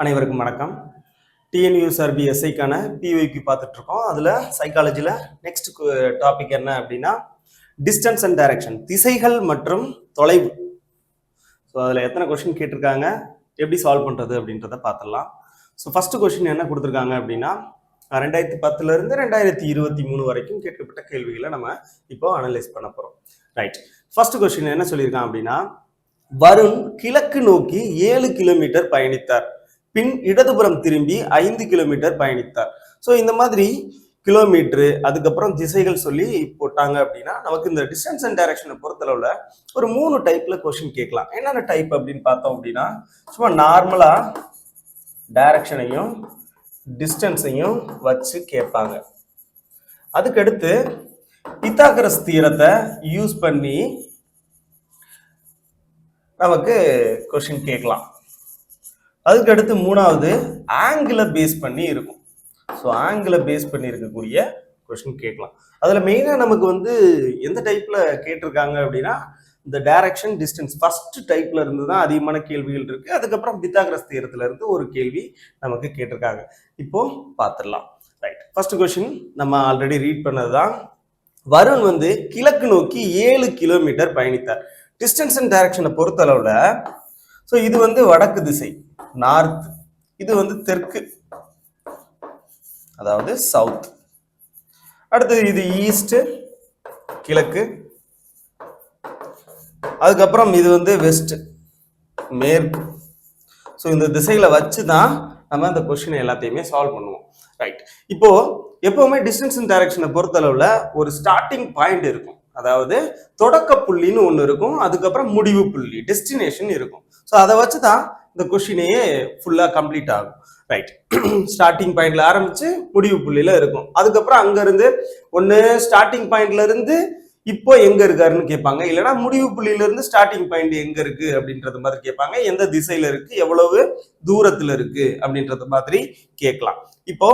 அனைவருக்கும் வணக்கம். டிஎன்யூஎஸ்ஆர்பி எஸ்ஐக்கான பிஒய்க்கு பார்த்துட்டு இருக்கோம். அதில் சைக்காலஜியில் நெக்ஸ்ட் டாபிக் என்ன அப்படின்னா டிஸ்டன்ஸ் அண்ட் டைரக்ஷன், திசைகள் மற்றும் தொலைவு. ஸோ அதில் எத்தனை கொஸ்டின் கேட்டிருக்காங்க, எப்படி சால்வ் பண்ணுறது அப்படின்றத பார்த்துடலாம். ஸோ ஃபர்ஸ்ட் கொஸ்டின் என்ன கொடுத்துருக்காங்க அப்படின்னா 2010 2023 வரைக்கும் கேட்கப்பட்ட கேள்விகளை நம்ம இப்போ அனலைஸ் பண்ண போகிறோம். ரைட், ஃபர்ஸ்ட் கொஸ்டின் என்ன சொல்லியிருக்கான் அப்படின்னா, வருண் கிழக்கு நோக்கி 7 கிலோமீட்டர் பயணித்தார், பின் இடதுபுறம் திரும்பி 5 கிலோமீட்டர் பயணித்தார். ஸோ இந்த மாதிரி கிலோமீட்டரு அதுக்கப்புறம் திசைகள் சொல்லி போட்டாங்க அப்படின்னா நமக்கு இந்த டிஸ்டன்ஸ் அண்ட் டைரக்ஷனை பொறுத்தளவுல ஒரு 3 டைப்ல கொஸ்டின் கேட்கலாம். என்னென்ன டைப் அப்படின்னு பார்த்தோம் அப்படின்னா, சும்மா நார்மலா டைரக்ஷனையும் டிஸ்டன்ஸையும் வச்சு கேட்பாங்க. அதுக்கடுத்து பித்தாகரஸ் தியரத்தை யூஸ் பண்ணி நமக்கு கொஸ்டின் கேட்கலாம். அதுக்கடுத்து மூணாவது ஆங்கிளை பேஸ் பண்ணி இருக்கும். ஸோ ஆங்கிளை பேஸ் பண்ணி இருக்கக்கூடிய கொஸ்டின் கேட்கலாம். அதில் மெயினாக நமக்கு எந்த டைப்பில் கேட்டிருக்காங்க அப்படின்னா, இந்த டைரக்ஷன் டிஸ்டன்ஸ் ஃபர்ஸ்ட் டைப்ல இருந்து தான் அதிகமான கேள்விகள் இருக்கு. அதுக்கப்புறம் பித்தாகரஸ் தியரத்துல இருந்து ஒரு கேள்வி நமக்கு கேட்டிருக்காங்க. இப்போ பார்த்துடலாம். ரைட், ஃபர்ஸ்ட் கொஸ்டின் நம்ம ஆல்ரெடி ரீட் பண்ணதுதான். வருண் கிழக்கு நோக்கி 7 கிலோமீட்டர் பயணித்தார். டிஸ்டன்ஸ் அண்ட் டைரக்ஷனை பொறுத்தளவுல ஸோ இது வடக்கு திசை நார்த், இது தெற்கு அதாவது சவுத், அடுத்தது இது ஈஸ்ட் கிழக்கு, அதுக்கப்புறம் இது வெஸ்ட் மேற்கு. ஸோ இந்த திசைகளை வச்சு தான் நம்ம இந்த கொஸ்டின் எல்லாத்தையுமே சால்வ் பண்ணுவோம். ரைட், இப்போ எப்பவுமே டிஸ்டன்ஸ் அண்ட் டைரக்ஷனை பொறுத்தளவுல ஒரு ஸ்டார்டிங் பாயிண்ட் இருக்கும், அதாவது தொடக்க புள்ளின்னு ஒன்று இருக்கும், அதுக்கப்புறம் முடிவு புள்ளி டெஸ்டினேஷன் இருக்கும். ஸோ அதை வச்சு தான் இந்த கொஸ்டினையே ஃபுல்லாக கம்ப்ளீட் ஆகும். ரைட், ஸ்டார்டிங் பாயிண்ட்ல ஆரம்பிச்சு முடிவு புள்ளியில இருக்கும். அதுக்கப்புறம் அங்கிருந்து ஒன்று ஸ்டார்டிங் பாயிண்ட்ல இருந்து இப்போ எங்க இருக்காருன்னு கேட்பாங்க, இல்லைன்னா முடிவு புள்ளியில இருந்து ஸ்டார்டிங் பாயிண்ட் எங்க இருக்கு அப்படின்றது மாதிரி கேட்பாங்க, எந்த திசையில இருக்கு, எவ்வளவு தூரத்துல இருக்கு அப்படின்றது மாதிரி கேட்கலாம். இப்போ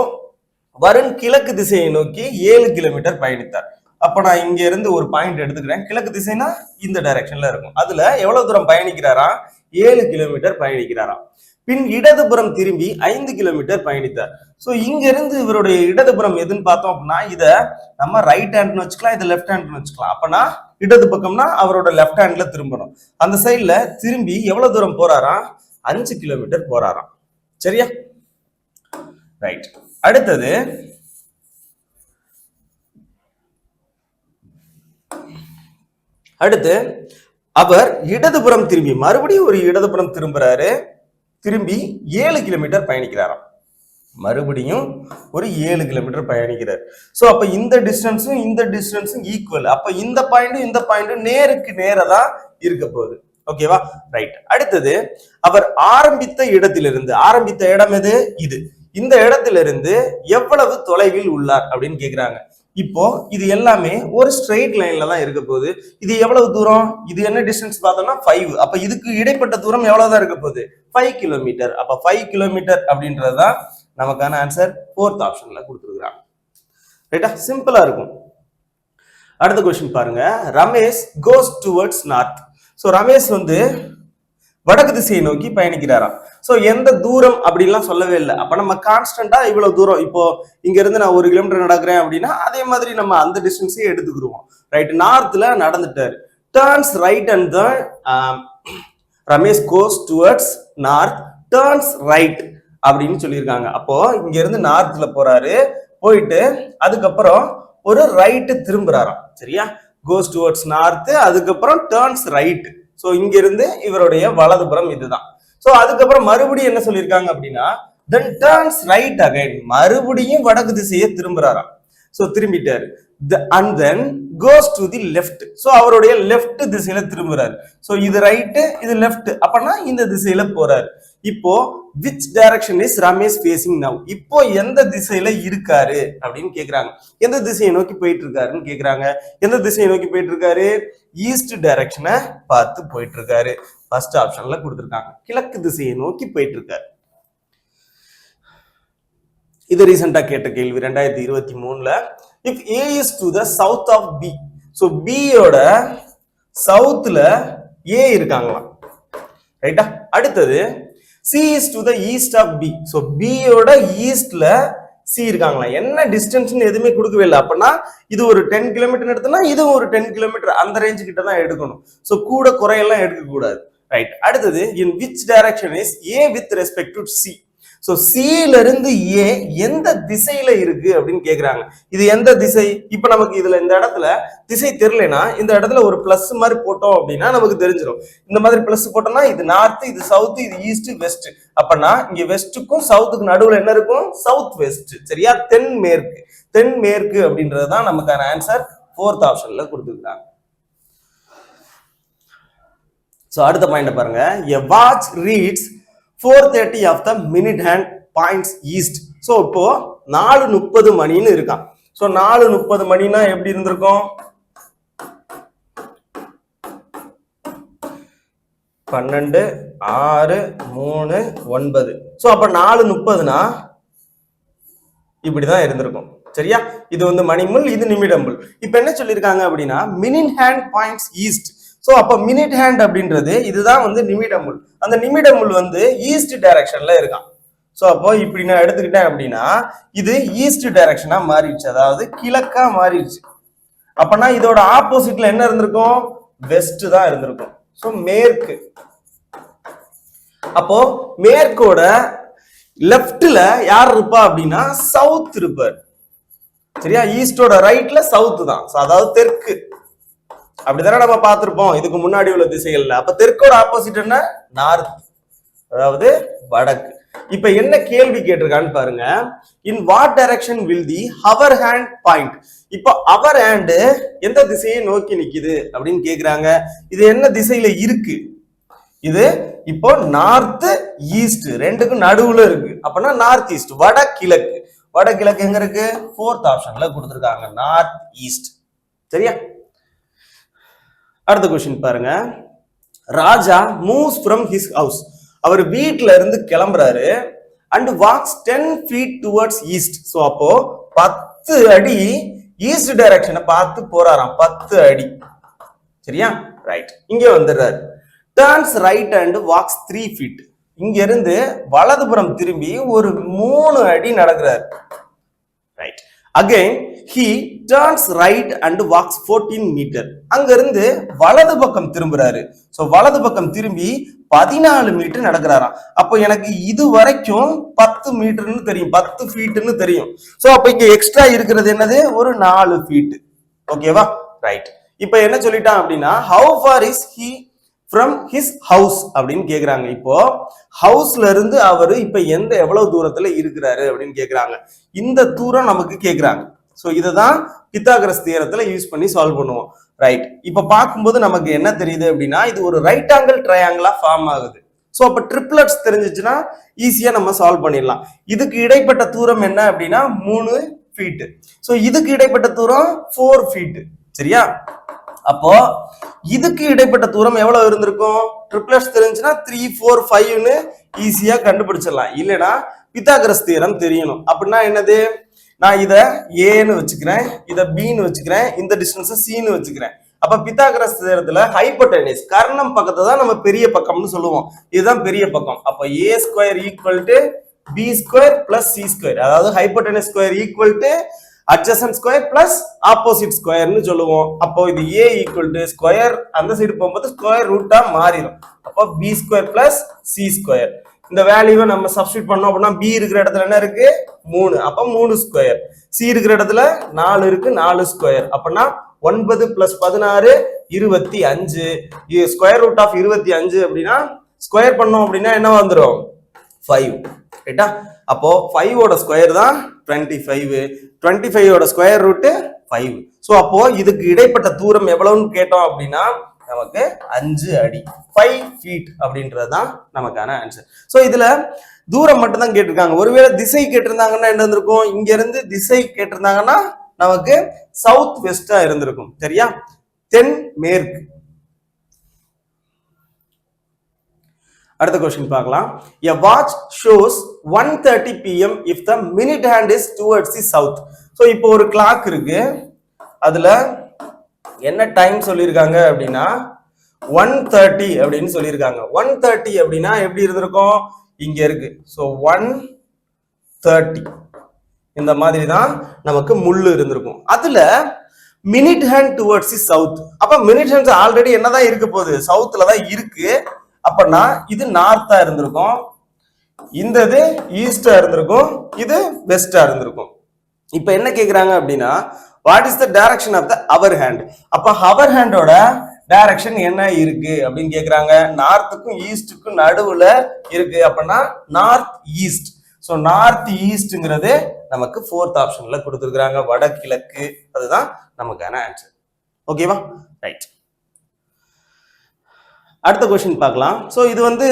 வருண் கிழக்கு திசையை நோக்கி 7 கிலோமீட்டர் பயணித்தார். அப்ப நான் இங்க இருந்து ஒரு பாயிண்ட் எடுத்துக்கிறேன். கிழக்கு திசைனா இந்த டைரக்ஷன்ல இருக்கும். அதுல எவ்வளவு தூரம் பயணிக்கிறாரா, 7 கிலோமீட்டர் பயணிக்கிறாராம். பின் இடதுபுறம் திரும்பி 5 கிலோமீட்டர் பயணித்தார். ஸோ இங்க இருந்து இவருடைய இடதுபுறம் எதுன்னு பார்த்தோம் அப்படின்னா, இதை நம்ம ரைட் ஹேண்ட்னு வச்சுக்கலாம், இதை லெஃப்ட் ஹேண்ட்னு வச்சுக்கலாம். அப்பனா இடது பக்கம்னா அவரோட லெஃப்ட் ஹேண்ட்ல திரும்பணும். அந்த சைட்ல திரும்பி எவ்வளவு தூரம் போறாராம், 5 கிலோமீட்டர் போறாராம். சரியா? ரைட், அடுத்தது அவர் இடதுபுறம் திரும்பி மறுபடியும் ஒரு இடதுபுறம் திரும்புறாரு, திரும்பி 7 கிலோமீட்டர் பயணிக்கிறாராம். மறுபடியும் ஒரு 7 கிலோமீட்டர் பயணிக்கிறார். ஸோ அப்ப இந்த டிஸ்டன்ஸும் ஈக்குவல். அப்ப இந்த பாயிண்ட்டும் நேருக்கு நேரா இருக்க போகுது. ஓகேவா? ரைட், அடுத்தது அவர் ஆரம்பித்த இடம் எது, இந்த இடத்திலிருந்து எவ்வளவு தொலைவில் உள்ளார் அப்படின்னு கேக்குறாங்க. இப்போ இது எல்லாமே ஒரு ஸ்ட்ரெயிட் லைன்ல தான் இருக்க போகுது. இது எவ்வளவு தூரம், இது என்ன டிஸ்டன்ஸ் பார்த்தோம்னா 5. அப்ப இதுக்கு இடைப்பட்ட தூரம் எவ்வளவுதான் இருக்க போகுது, 5 கிலோமீட்டர். அப்ப 5 கிலோமீட்டர் அப்படின்றதுதான் நமக்கான ஆன்சர் 4th ஆப்ஷன்ல கொடுத்துருக்காங்க. ரைட்டா? சிம்பிளா இருக்கும். அடுத்த கொஸ்டின் பாருங்க. Ramesh goes towards north. So Ramesh வடக்கு திசையை நோக்கி பயணிக்கிறாராம். ஸோ எந்த தூரம் அப்படின்லாம் சொல்லவே இல்லை. அப்ப நம்ம கான்ஸ்டன்டா இவ்வளவு தூரம், இப்போ இங்க இருந்து நான் 1 கிலோமீட்டர் நடக்கிறேன் அப்படின்னா அதே மாதிரி நம்ம அந்த டிஸ்டன்ஸே எடுத்துக்கிடுவோம். ரைட், நார்த்ல நடந்துட்டாரு. Turns right and Ramesh goes towards north, turns right அப்படின்னு சொல்லியிருக்காங்க. அப்போ இங்க இருந்து நார்த்ல போறாரு, போயிட்டு அதுக்கப்புறம் ஒரு ரைட்டு திரும்புறாராம். சரியா? கோஸ் டுவர்ட்ஸ் நார்த், அதுக்கப்புறம் டர்ன்ஸ் ரைட். ஸோ இங்க இருந்து இவருடைய வலதுபுறம் இதுதான். ஸோ அதுக்கப்புறம் மறுபடியும் என்ன சொல்லியிருக்காங்க அப்படின்னா, தென் டர்ன்ஸ் ரைட் அகைன், மறுபடியும் வடக்கு திசையை திரும்புறாராம். ஸோ திரும்பிட்டாரு. And then goes to the left. So அவருடைய லெஃப்ட் திசையில திரும்புறாரு. ஸோ இது ரைட்டு, இது லெஃப்ட், அப்பனா இந்த திசையில போறாரு. இப்போ which direction is Ramesh facing now? இப்போ எந்த திசையில இருக்காரு அப்படின்னு கேக்குறாங்க. எந்த திசையை நோக்கி போயிட்டு இருக்காருன்னு கேக்குறாங்க. எந்த திசையை நோக்கி போயிட்டு இருக்காரு, ஈஸ்ட் டைரக்ஷனை பார்த்து போயிட்டு இருக்காரு. ஃபர்ஸ்ட் ஆப்ஷன்ல கொடுத்துருக்காங்க, கிழக்கு திசையை நோக்கி போயிட்டு இருக்காரு. இது ரீசெண்டா கேட்ட கேள்வி 2023ல. If A is to the south of B, so B யோட சவுத்ல A இருக்காங்களாம். ரைட்டா? அடுத்தது C is to the east of B. So B ஓட ஈஸ்ட்ல C இருக்காங்களா, என்ன டிஸ்டன்ஸ்னு எதுவுமே கொடுக்கவே இல்லை. அப்படின்னா இது ஒரு 10 கிலோமீட்டர் எடுத்தனா இது ஒரு 10 கிலோமீட்டர் அந்த ரேஞ்சு கிட்ட தான் எடுக்கணும். ஸோ கூட குறையெல்லாம் எடுக்க கூடாது. ரைட். அடுத்தது in which direction is A with respect to C. So சில இருந்து ஏ எந்த திசையில இருக்கு அப்படின்னு கேக்குறாங்க. இது எந்த திசை? இப்ப நமக்கு இதுல இந்த இடத்துல திசை தெரியலனா இந்த இடத்துல ஒரு பிளஸ் மாதிரி போட்டோம் அப்படின்னா நமக்கு தெரிஞ்சிடும். இந்த மாதிரி பிளஸ் போட்டோம்னா இது நார்த், இது சவுத், இது ஈஸ்ட், வெஸ்ட். அப்பனா இங்க வெஸ்ட்டுக்கும் சவுத்துக்கு நடுவுல என்ன இருக்கும்? South west. சரியா? தென் மேற்கு. தென் மேற்கு அப்படின்றதுதான் நமக்கான ஆன்சர் 4th ஆப்ஷன்ல கொடுத்துருக்காங்க. சோ அடுத்த பாயிண்ட் பாருங்க. A watch reads 4:30 of the minute hand points east. So இப்போ 4:30 மணின்னு இருக்கான். ஸோ 4:30 மணினா எப்படி இருந்திருக்கும்? 12, 6, 3, 9. ஸோ அப்ப 4:30னா இப்படிதான் இருந்திருக்கும். சரியா? இது வந்து மணிமுள், இது நிமிடமுள். இப்ப என்ன சொல்லியிருக்காங்க அப்படின்னா minute hand points east. So அப்ப மினிட் ஹேண்ட் அப்படின்றது இதுதான் வந்து நிமிடமுள். அந்த நிமிடமுள் வந்து ஈஸ்ட் டைரக்ஷன்ல இருக்கான். சோ அப்போ இப்படி நான் எடுத்துக்கிட்டேன் அப்படின்னா இது ஈஸ்ட் டைரக்ஷனா மாறிடுச்சு, அதாவது கிழக்கா மாறிடுச்சு. அப்பனா இதோட ஆப்போசிட்ல என்ன இருந்திருக்கும்? வெஸ்ட் தான் இருந்திருக்கும். சோ மேற்கு. அப்போ மேற்கோட லெப்ட்ல யார் இருப்பா அப்படின்னா சவுத் இருப்பார். சரியா? ஈஸ்டோட ரைட்ல சவுத் தான். அதாவது தெற்கு. அப்படிதானே நம்ம பார்த்திருப்போம் இதுக்கு முன்னாடி உள்ள திசைகள்ல. அப்ப தெற்கோட ஆப்போசிட் என்ன? நார்த், அதாவது வடக்கு. இப்ப என்ன கேள்வி கேட்டிருக்கான்னு பாருங்க. In what direction will the hour hand point? இப்போ அவர் ஹேண்ட் எந்த திசையை நோக்கி நிக்குது அப்படின்னு கேக்குறாங்க. இது என்ன திசையில இருக்கு? இது இப்போ நார்த் ஈஸ்ட் ரெண்டுக்கும் நடுவுல இருக்கு. அப்பனா நார்த் ஈஸ்ட், வடகிழக்கு. வடகிழக்கு எங்க இருக்கு? 4th ஆப்ஷன்ல கொடுத்திருக்காங்க, நார்த் ஈஸ்ட். சரியா? அடுத்த கொஸ்டின் பாருங்க. Raja moves from his house. அவர் வீட்ல இருந்து கிளம்புறாரு. And walks 10 feet towards east. So அப்போ 10 அடி ஈஸ்ட் டைரக்ஷனை பார்த்து போறாராம். 10 அடி. சரியா? ரைட். இங்க வந்துடுறாரு. Turns right and walks 3 feet. இங்க இருந்து வலதுபுறம் திரும்பி ஒரு 3 அடி நடக்கிறாரு. Right. Again he turns right and walks 14 meter. அங்க இருந்து வலது பக்கம் திரும்புறாரு. சோ வலது பக்கம் திரும்பி 14 மீட்டர் நடக்கிறாராம். அப்போ எனக்கு இது வரைக்கும் 10 மீட்டர்னு தெரியும், 10 ஃபீட்னு தெரியும். சோ அப்ப இங்க எக்ஸ்ட்ரா இருக்கிறது என்னது? ஒரு 4 ஃபீட். ஓகேவா? ரைட். இப்போ என்ன சொல்லிட்டான் அப்படின்னா how far is he from his house அப்படின்னு கேக்குறாங்க. இப்போ ஹவுஸ்ல இருந்து அவரு இப்ப எவ்வளவு தூரத்துல இருக்கிறாரு அப்படின்னு கேக்குறாங்க. இந்த தூரம் நமக்கு கேக்குறாங்க. சோ இதுதான் பித்தாகரஸ் தியரத்துல யூஸ் பண்ணி சால்வ் பண்ணுவோம். ரைட். இப்ப பார்க்கும்போது நமக்கு என்ன தெரியுது அப்படின்னா இது ஒரு ரைட் ஆங்கிள் ட்ரையாங்கிளா ஃபார்ம் ஆகுது. சோ அப்ப ட்ரிப்ளட்ஸ் தெரிஞ்சிச்சுன்னா ஈஸியா நம்ம சால்வ் பண்ணிடலாம். இதுக்கு இடைப்பட்ட தூரம் என்ன அப்படின்னா 3 ஃபீட். சோ இதுக்கு இடைப்பட்ட தூரம் 4 ஃபீட். சரியா? அப்போ இதுக்கு இடைப்பட்ட தூரம் எவ்வளவு இருந்திருக்கும்? ட்ரிப்ளட்ஸ் தெரிஞ்சுன்னா 3, 4, 5ன்னு ஈஸியா கண்டுபிடிச்சிடலாம். இல்லைன்னா பித்தாகரஸ் தியரம் தெரியணும். அப்படின்னா என்னது? நான் இத ஏன்னு வச்சுக்கிறேன், இத பின்னு வச்சுக்கிறேன், இந்த டிஸ்டன்ஸ் சின்னு வச்சுக்கிறேன். அப்ப பித்தாகரஸ் தியரத்துல ஹைபோடெனிஸ் கர்ணம் பக்கத்தை தான் நம்ம பெரிய பக்கம்னு சொல்லுவோம். இதுதான் பெரிய பக்கம். அப்ப a square equal to b square plus c square, அதாவது hypotenuse square equal to adjacent square plus opposite ஸ்கொயர்னு சொல்லுவோம். அப்போ இது a ஈக்குவல் டு ஸ்கொயர் அந்த சைடு போகும்போது ஸ்கொயர் ரூட்டா மாறிடும். அப்போ b square plus c square. இந்த வேல்யூவை நம்ம சப்ஸ்டிட் பண்ணோம் அப்படின்னா b இருக்கிற இடத்துல என்ன இருக்கு? 3. அப்ப 3 ஸ்கொயர். c இருக்கிற இடத்துல 4 இருக்கு, 4 ஸ்கொயர். அப்படின்னா 9 பிளஸ் 16 25. ஸ்கொயர் ரூட் ஆஃப் 25 அப்படின்னா ஸ்கொயர் பண்ணோம் அப்படின்னா என்ன வந்துடும்? 5. ரைட்டா? அப்போ 5 ஓட ஸ்கொயர் தான் 25. 25 ஓட ஸ்கொயர் ரூட் 5. சோ அப்போ இதுக்கு இடைப்பட்ட தூரம் எவ்வளவுன்னு கேட்டோம் அப்படின்னா நமக்கு 5 அடி, 5 feet அப்படின்றதுதான் நமக்கான ஆன்சர். சோ இதுல தூரம் மட்டும் தான் கேட்டிருக்காங்க. ஒருவேளை திசை கேட்டிருந்தாங்கன்னா என்ன இருந்திருக்கும்? இங்க இருந்து திசை கேட்டிருந்தாங்கன்னா நமக்கு சவுத் வெஸ்டா இருந்திருக்கும். சரியா? தென் மேற்கு. அடுத்த கொஸ்டின் பார்க்கலாம். A watch shows 1:30 PM if the minute hand is towards the south. So இப்போ ஒரு கிளாக் இருக்கு. அதுல என்ன டைம் சொல்லியிருக்காங்க அப்படின்னா 1:30 அப்படின்னு சொல்லியிருக்காங்க. 1:30 அப்படின்னா எப்படி இருந்திருக்கும்? இங்க இருக்கு. ஸோ 130 இந்த மாதிரி தான் நமக்கு முள்ளு இருந்திருக்கும். அதுல minute hand towards the south. அப்ப மினிட் ஹேண்ட்ஸ் ஆல்ரெடி என்னதான் இருக்க போகுது, சவுத்துல தான் இருக்கு. அப்பனா இது நார்த்தா இருந்திருக்கும், இந்த இது ஈஸ்டா இருந்திருக்கும், இது வெஸ்டா இருந்திருக்கும். இப்ப என்ன கேக்குறாங்க அப்படின்னா what is the direction of the hour hand. அப்ப அவர் ஹேண்டோட டைரக்ஷன் என்ன இருக்கு அப்படின்னு கேக்குறாங்க. நார்த்துக்கும் ஈஸ்டுக்கும் நடுவுல இருக்கு. அப்படின்னா நார்த் ஈஸ்ட். ஸோ நார்த் ஈஸ்ட்ங்கிறது நமக்கு ஃபோர்த் ஆப்ஷன்ல கொடுத்துருக்காங்க, வடகிழக்கு. அதுதான் நமக்கான ஆன்சர். ஓகேவா? ரைட். அடுத்த கொஸ்டின் பார்க்கலாம். ஸோ இது வந்து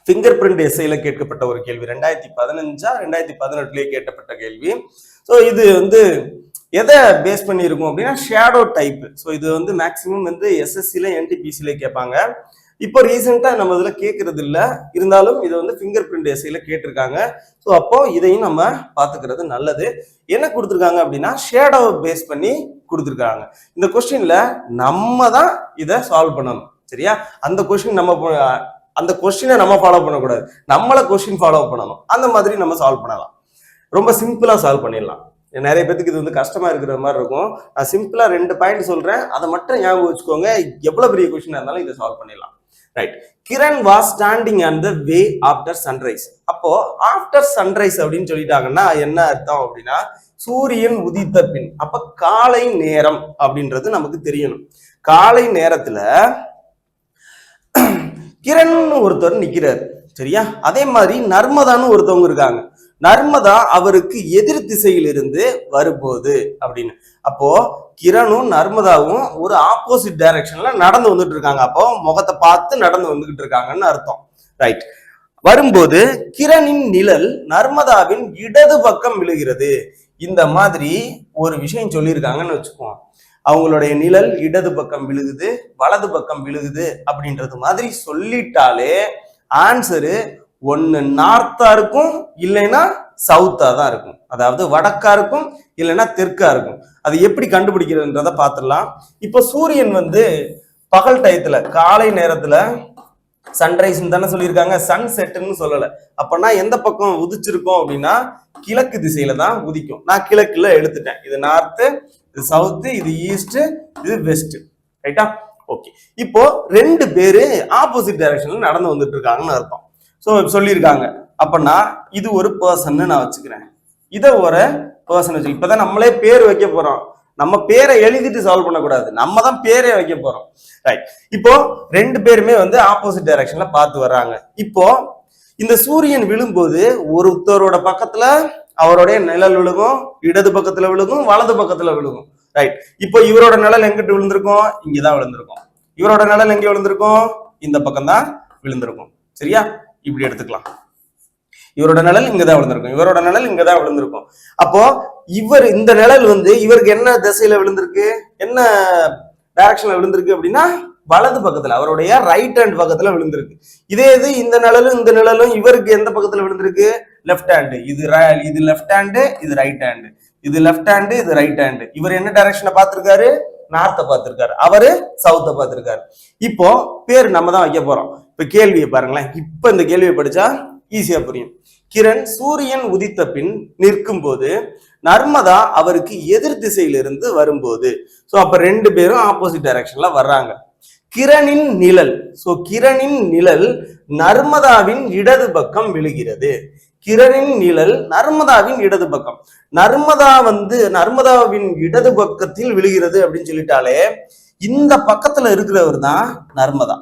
ஃபிங்கர் பிரிண்ட் எஸ்ஐல கேட்கப்பட்ட ஒரு கேள்வி. 2015-2018 கேட்கப்பட்ட கேள்வி. ஸோ இது வந்து எதை பேஸ் பண்ணி இருக்கும் அப்படின்னா ஷேடோ டைப். ஸோ இது வந்து மேக்சிமம் வந்து எஸ்எஸ்சில என்டிபிசில கேட்பாங்க. இப்போ ரீசெண்டா நம்ம இதுல கேட்கறது இல்லை, இருந்தாலும் இது வந்து ஃபிங்கர் பிரிண்ட் எஸ்ஐல கேட்டிருக்காங்க. ஸோ அப்போ இதையும் நம்ம பார்த்துக்கிறது நல்லது. என்ன கொடுத்துருக்காங்க அப்படின்னா ஷேடோவை பேஸ் பண்ணி கொடுத்துருக்காங்க. இந்த கொஸ்டின்ல நம்ம தான் இதை சால்வ் பண்ணணும். சரியா? அந்த கொஸ்டின் அந்த கொஸ்டினை நம்ம ஃபாலோ பண்ணக்கூடாது, நம்மளை கொஸ்டின் ஃபாலோ பண்ணணும். அந்த மாதிரி நம்ம சால்வ் பண்ணலாம். ரொம்ப சிம்பிளா சால்வ் பண்ணிடலாம். நிறைய பேருக்கு இது வந்து கஷ்டமா இருக்கிற மாதிரி இருக்கும். நான் சிம்பிளா 2 பாயிண்ட் சொல்றேன், அதை மட்டும் ஞாபகம் வச்சுக்கோங்க. எவ்வளவு பெரிய கொஸ்டினா இருந்தாலும் இதை சால்வ் பண்ணிடலாம். Right. Kiran was standing on the way after sunrise. அப்போ ஆஃப்டர் சன்ரைஸ் அப்படின்னு சொல்லிட்டாங்கன்னா என்ன அர்த்தம் அப்படின்னா சூரியன் உதித்த பின். அப்ப காலை நேரம் அப்படின்றது நமக்கு தெரியணும். காலை நேரத்துல கிரண் ஒருத்தர் நிக்கிறாரு. சரியா? அதே மாதிரி நர்மதான்னு ஒருத்தவங்க இருக்காங்க. நர்மதா அவருக்கு எதிர் திசையிலிருந்து வரும்போது அப்படின்னு. அப்போ கிரணும் நர்மதாவும் ஒரு ஆப்போசிட் டைரக்ஷன்ல நடந்து வந்துட்டு இருக்காங்க. அப்போ முகத்தை பார்த்து நடந்து வந்துகிட்டு இருக்காங்கன்னு அர்த்தம். ரைட். வரும்போது கிரணின் நிழல் நர்மதாவின் இடது பக்கம் விழுகிறது. இந்த மாதிரி ஒரு விஷயம் சொல்லியிருக்காங்கன்னு வச்சுக்குவோம். அவங்களுடைய நிழல் இடது பக்கம் விழுகுது, வலது பக்கம் விழுகுது அப்படின்றது மாதிரி சொல்லிட்டாலே ஆன்சரு ஒன்னு நார்த்தா இருக்கும், இல்லைன்னா சவுத்தா தான் இருக்கும். அதாவது வடக்கா இருக்கும், இல்லைன்னா தெற்கா இருக்கும். அது எப்படி கண்டுபிடிக்கிறதுன்றத பார்த்துடலாம். இப்போ சூரியன் வந்து பகல் டயத்துல காலை நேரத்துல சன்ரைஸ் தானே சொல்லியிருக்காங்க, சன் செட்டுன்னு சொல்லல. அப்பனா எந்த பக்கம் உதிச்சிருக்கோம் அப்படின்னா கிழக்கு திசையில தான் உதிக்கும். நான் கிழக்குல எடுத்துட்டேன். இது நார்த்து, இது சவுத்து, இது ஈஸ்ட், இது வெஸ்ட். ரைட்டா? ஓகே. இப்போ 2 பேரு ஆப்போசிட் டைரக்ஷன்ல நடந்து வந்துட்டு இருக்காங்கன்னு அர்த்தம். ஸோ சொல்லியிருக்காங்க. அப்பனா இது ஒரு பர்சன் நான் வச்சுக்கிறேன், இதை ஒரு பர்சன் வச்சு. இப்பதான் நம்மளே பேர் வைக்க போறோம். நம்ம பேரை எழுதிட்டு சால்வ் பண்ணக்கூடாது, நம்ம தான் பேரே வைக்க போறோம். ரைட். இப்போ 2 பேருமே வந்து ஆப்போசிட் டைரக்ஷன்ல பார்த்து வர்றாங்க. இப்போ இந்த சூரியன் விழும்போது ஒருத்தரோட பக்கத்துல அவருடைய நிழல் விழுகும், இடது பக்கத்துல விழுகும், வலது பக்கத்துல விழுகும். ரைட். இப்போ இவரோட நிழல் எங்கிட்டு விழுந்திருக்கும்? இங்கதான் விழுந்திருக்கும். இவரோட நிழல் எங்க விழுந்திருக்கும்? இந்த பக்கம் தான் விழுந்திருக்கும். சரியா? இப்படி எடுத்துக்கலாம். இவரோட நிழல் இங்கதான் விழுந்திருக்கும், இவரோட நிழல் இங்கதான் விழுந்திருக்கும். அப்போ இவர் இந்த நிழல் வந்து இவருக்கு என்ன திசையில விழுந்திருக்கு, என்ன டைரக்ஷன்ல விழுந்திருக்கு அப்படின்னா வலது பக்கத்துல, அவருடைய ரைட் ஹேண்ட் பக்கத்துல விழுந்திருக்கு. இதே இது இந்த நிழலும் இவருக்கு எந்த பக்கத்துல விழுந்திருக்கு? Left hand. இது லெஃப்ட் ஹேண்டு, இது ரைட் ஹேண்டு. இது லெஃப்ட் ஹேண்டு, இது ரைட் ஹேண்டு. இவர் என்ன டைரக்ஷனை பார்த்திருக்காரு? நார்த்தை பார்த்திருக்காரு, அவரு சவுத்தை பார்த்திருக்காரு. இப்போ பேர் நம்ம தான் வைக்க போறோம். இப்ப கேள்வியை பாருங்களேன். இப்ப இந்த கேள்வியை படிச்சா ஈஸியா புரியும். கிரண் சூரியன் உதித்த பின் நிற்கும் போது நர்மதா அவருக்கு எதிர் திசையிலிருந்து வரும்போது. சோ அப்ப 2 பேரும் ஆப்போசிட் டைரக்ஷன்ல வர்றாங்க. கிரணின் நிழல், சோ கிரணின் நிழல் நர்மதாவின் இடது பக்கம் விழுகிறது. கிரணின் நிழல் நர்மதாவின் இடது பக்கம். நர்மதாவின் இடது பக்கத்தில் விழுகிறது அப்படின்னு சொல்லிட்டாலே இந்த பக்கத்துல இருக்கிறவர் தான் நர்மதா.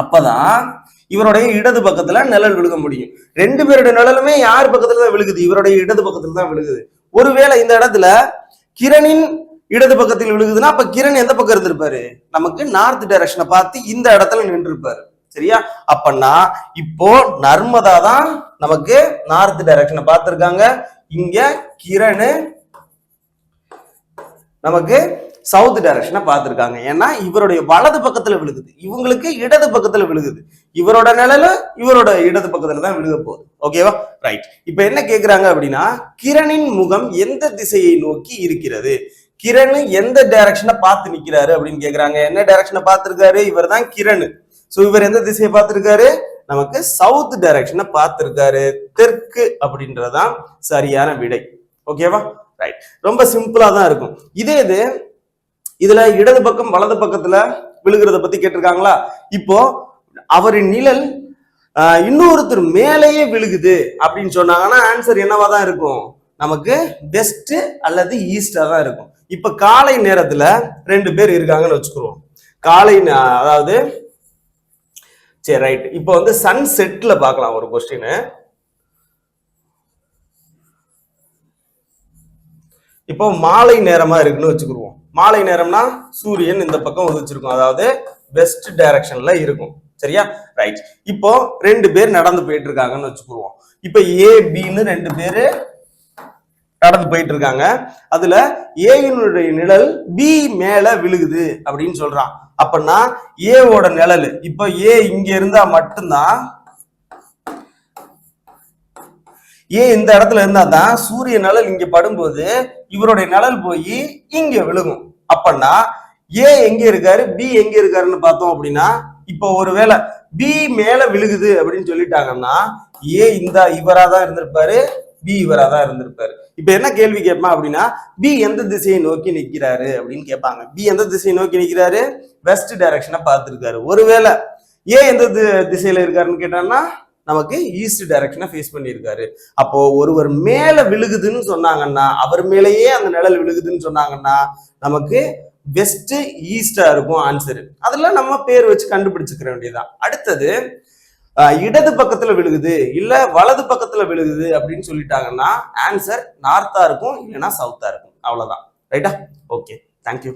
அப்பதான் இவருடைய இடது பக்கத்துல நிழல் விழுக முடியும். 2 பேருடைய நிழலுமே யார் பக்கத்துல தான் விழுகுது? இவருடைய இடது பக்கத்துல தான் விழுகுது. ஒருவேளை இந்த இடத்துல கிரணின் இடது பக்கத்தில் விழுகுதுன்னா அப்ப கிரண் எந்த பக்கம் இருந்திருப்பாரு? நமக்கு நார்த் டைரக்ஷனை பார்த்து இந்த இடத்துல நின்று இருப்பாரு. சரியா? அப்பன்னா இப்போ நர்மதா தான் நமக்கு நார்த் டைரக்ஷனை பார்த்திருக்காங்க. இங்க கிரண் நமக்கு சவுத் டைரக்ஷனை பார்த்திருக்காங்க. ஏன்னா இவருடைய வலது பக்கத்துல விழுகுது, இவங்களுக்கு இடது பக்கத்துல விழுகுது. இவரோட நிழல இவரோட இடது பக்கத்துல தான் விழுக போகுது. ஓகேவா? ரைட். இப்ப என்ன கேக்குறாங்க அப்படின்னா கிரணின் முகம் எந்த திசையை நோக்கி இருக்கிறது? கிரண் எந்த டைரக்ஷனை பார்த்து நிக்கிறாரு அப்படின்னு கேக்குறாங்க. என்ன டைரக்ஷனை பார்த்திருக்காரு? இவர் தான் கிரண். சோ இவர் எந்த திசையை பார்த்திருக்காரு? நமக்கு சவுத் டைரக்ஷனை பார்த்திருக்காரு. தெற்கு அப்படின்றதான் சரியான விடை. ஓகேவா? ரைட். ரொம்ப சிம்பிளா தான் இருக்கும். இதே இதுல இடது பக்கம் வலது பக்கத்துல விழுகிறத பத்தி கேட்டிருக்காங்களா? இப்போ அவரின் நிழல் இன்னொருத்தர் மேலேயே விழுகுது அப்படின்னு சொன்னாங்கன்னா ஆன்சர் என்னவா தான் இருக்கும்? நமக்கு வெஸ்ட் அல்லது ஈஸ்டா தான் இருக்கும். இப்ப காலை நேரத்துல 2 பேர் இருக்காங்கன்னு வச்சுக்கிறோம். காலை அதாவது சரி ரைட். இப்போ வந்து சன் செட்ல பார்க்கலாம் ஒரு கொஸ்டின். இப்போ மாலை நேரமா இருக்குன்னு வச்சுக்கிருவோம். மாலை நேரம்னா சூரியன் இந்த பக்கம் உதிச்சிருக்கும், அதாவது வெஸ்ட் டைரக்ஷன்ல இருக்கும். சரியா? ரைட். இப்போ 2 பேர் நடந்து போயிட்டு இருக்காங்கன்னு வச்சுக்கிருவோம். இப்ப ஏ பின்னு 2 பேரு நடந்து போயிட்டு இருக்காங்க. அதுல ஏயினுடைய நிழல் பி மேல விழுகுது அப்படின்னு சொல்றான். அப்படின்னா ஏவோட நிழல் இப்ப ஏ இங்க இருந்தா மட்டும்தான், ஏ இந்த இடத்துல இருந்தா தான் சூரிய நிழல் இங்க படும்போது இவருடைய நிழல் போய் இங்க விழுகும். அப்படின்னா ஏ எங்க இருக்காரு, பி எங்க இருக்காருன்னு பார்த்தோம் அப்படின்னா, இப்போ ஒருவேளை பி மேல விழுகுது அப்படின்னு சொல்லிட்டாங்கன்னா ஏ இந்த இவரா தான் இருந்திருப்பாரு, பி இவரா தான் இருந்திருப்பாரு. இப்ப என்ன கேள்வி கேட்பான் அப்படின்னா, பி எந்த திசையை நோக்கி நிற்கிறாரு அப்படின்னு கேட்பாங்க. பி எந்த திசையை நோக்கி நிற்கிறாரு? வெஸ்ட் டைரக்ஷனை பார்த்திருக்காரு. ஒருவேளை ஏ எந்த திசையில இருக்காருன்னு கேட்டான்னா நமக்கு ஈஸ்ட் டைரக்ஷனை ஃபேஸ் பண்ணியிருக்காரு. அப்போ ஒருவர் மேல விழுகுதுன்னு சொன்னாங்கன்னா, அவர் மேலேயே அந்த நிழல் விழுகுதுன்னு சொன்னாங்கன்னா நமக்கு வெஸ்ட் ஈஸ்டா இருக்கும் ஆன்சர். அதெல்லாம் நம்ம பேர் வச்சு கண்டுபிடிச்சுக்கிற வேண்டியதுதான். அடுத்தது இடது பக்கத்துல விழுகுது இல்ல வலது பக்கத்துல விழுகுது அப்படின்னு சொல்லிட்டாங்கன்னா ஆன்சர் நார்த்தா இருக்கும் இல்லைன்னா சவுத்தா இருக்கும். அவ்வளவுதான். ரைட்டா? Okay, thank you.